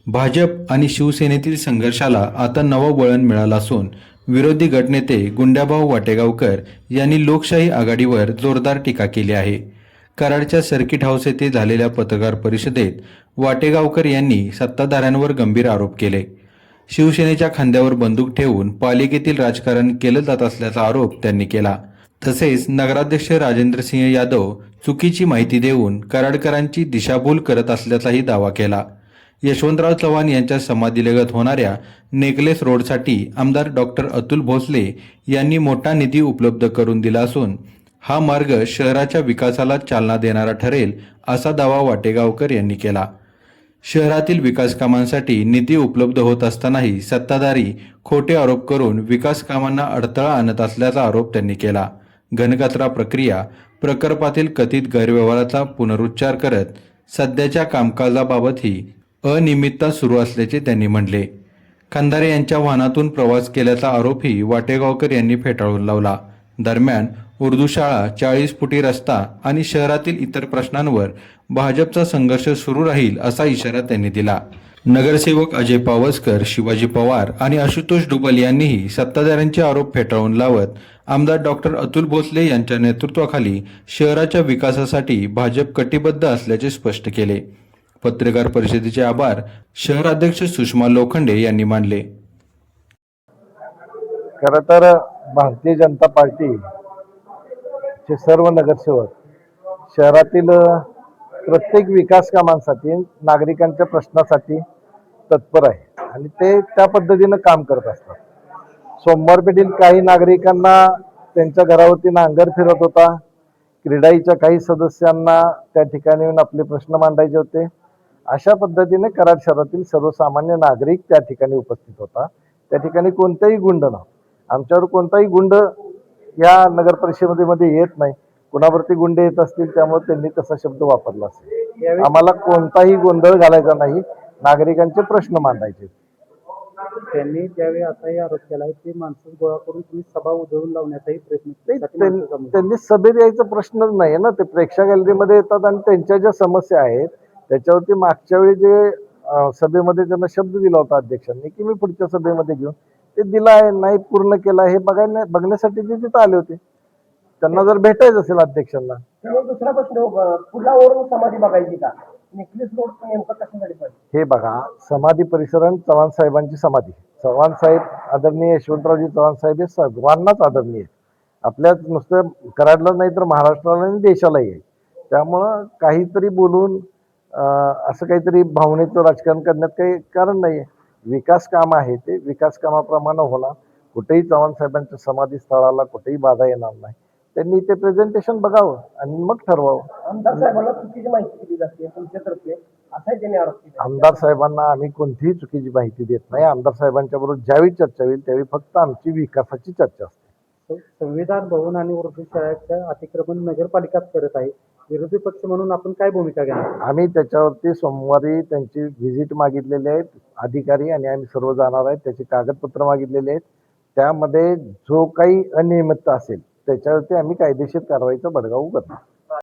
भाजप आणि शिवसेनेतील संघर्षाला आता नवं वळण मिळालं असून विरोधी गटनेते गुंड्याभाऊ वाटेगावकर यांनी लोकशाही आघाडीवर जोरदार टीका केली आहे. कराडच्या सर्किट हाऊस येथे झालेल्या पत्रकार परिषदेत वाटेगावकर यांनी सत्ताधाऱ्यांवर गंभीर आरोप केले. शिवसेनेच्या खांद्यावर बंदूक ठेवून पालिकेतील राजकारण केलं जात असल्याचा आरोप त्यांनी केला. तसेच नगराध्यक्ष राजेंद्रसिंह यादव चुकीची माहिती देऊन कराडकरांची दिशाभूल करत असल्याचाही दावा केला. यशवंतराव चव्हाण यांच्या समाधीलगत होणाऱ्या नेकलेस रोडसाठी आमदार डॉक्टर अतुल भोसले यांनी मोठा निधी उपलब्ध करून दिला असून हा मार्ग शहराच्या विकासाला चालना देणारा ठरेल असा दावा वाटेगावकर यांनी केला. शहरातील विकास कामांसाठी निधी उपलब्ध होत असतानाही सत्ताधारी खोटे आरोप करून विकास कामांना अडथळा आणत असल्याचा आरोप त्यांनी केला. घनकचरा प्रक्रिया प्रकल्पातील कथित गैरव्यवहाराचा पुनरुच्चार करत सध्याच्या कामकाजाबाबतही अनियमितता सुरू असल्याचे त्यांनी म्हटले. खंदारे यांच्या वाहनातून प्रवास केल्याचा आरोपही वाटेगावकर यांनी फेटाळून लावला. दरम्यान उर्दू शाळा, 40 फुटी रस्ता आणि शहरातील इतर प्रश्नांवर भाजपचा संघर्ष सुरू राहील असा इशारा त्यांनी दिला. नगरसेवक अजय पावसकर, शिवाजी पवार आणि आशुतोष डुबल यांनीही सत्ताधाऱ्यांचे आरोप फेटाळून लावत आमदार डॉक्टर अतुल भोसले यांच्या नेतृत्वाखाली शहराच्या विकासासाठी भाजप कटिबद्ध असल्याचे स्पष्ट केले. पत्रकार परिषदेचे आभार शहराध्यक्ष सुषमा लोखंडे यांनी मानले. खरं तर भारतीय जनता पार्टीचे सर्व नगरसेवक शहरातील प्रत्येक विकास कामांसाठी, नागरिकांच्या प्रश्नासाठी तत्पर आहे आणि ते त्या पद्धतीनं काम करत असतात. सोमवार पेठील काही नागरिकांना त्यांच्या घरावरती नांगर फिरत होता. क्रीडाईच्या काही सदस्यांना त्या ठिकाणी येऊन आपले प्रश्न मांडायचे होते. अशा पद्धतीने कराड शहरातील सर्वसामान्य नागरिक त्या ठिकाणी उपस्थित होता. त्या ठिकाणी कोणताही गुंड नव्हता. आमच्यावर कोणताही गुंड या नगर परिषदेमध्ये येत नाही. कुणावरती गुंडे येत असतील त्यामुळे त्यांनी तसा शब्द वापरला असेल. आम्हाला कोणताही गोंधळ घालायचा नाही, नागरिकांचे प्रश्न मांडायचे. त्यांनी त्यावेळी असाही आरोप केला की माणसं गोळा करून तुम्ही सभा उधळून लावण्याचाही प्रयत्न. त्यांनी सभेत यायचा प्रश्नच नाही ना. ते प्रेक्षक गॅलरीमध्ये येतात आणि त्यांच्या ज्या समस्या आहेत त्याच्यावरती मागच्या वेळी जे सभेमध्ये त्यांना शब्द दिला होता अध्यक्षांनी की मी पुढच्या सभेमध्ये घेऊन, ते दिला आहे नाही पूर्ण केला हे बघण्यासाठी ते तिथं आले होते. त्यांना जर भेटायचं असेल अध्यक्षांना. दुसरा प्रश्न, पुलावरून समाधी बघायची का? नेकलेस रोड नेमकं कशासाठी पाहिजे? हे बघा, समाधी परिसरात चव्हाण साहेबांची समाधी, चव्हाण साहेब आदरणीय यशवंतरावजी चव्हाण साहेब हे सर्वांनाच आदरणीय आहे. आपल्याच नुसतं कराडला नाही तर महाराष्ट्राला आणि देशालाही आहे. त्यामुळं काहीतरी बोलून असं काहीतरी भावनेचं राजकारण करण्यात काही कारण नाही आहे. विकास काम आहे ते विकास कामाप्रमाणे होणार. कुठेही चव्हाण साहेबांच्या समाधी स्थळाला कुठेही बाधा येणार नाही. त्यांनी ते प्रेझेंटेशन बघावं आणि मग ठरवावं. आमदार साहेबांना चुकीची माहिती दिली जाते तुमच्यातर्फे, असाही त्यांनी आरोप केला. आमदार साहेबांना आम्ही कोणतीही चुकीची माहिती देत नाही. आमदार साहेबांच्या बरोबर ज्यावेळी चर्चा होईल त्यावेळी फक्त आमची विकासाची चर्चा असते. संविधान भवन आणि उर्दू शाळेच्या अतिक्रमण नगरपालिकाच करत आहे. विरोधी पक्ष म्हणून आपण काय भूमिका घेणार? आम्ही त्याच्यावरती सोमवारी त्यांची व्हिजिट मागितलेली आहेत अधिकारी आणि आम्ही सर्व जाणार आहेत. त्याची कागदपत्र मागितलेली आहेत. त्यामध्ये जो काही अनियमितता असेल त्याच्यावरती आम्ही कायदेशीर कारवाईचा बडगा उगारणार.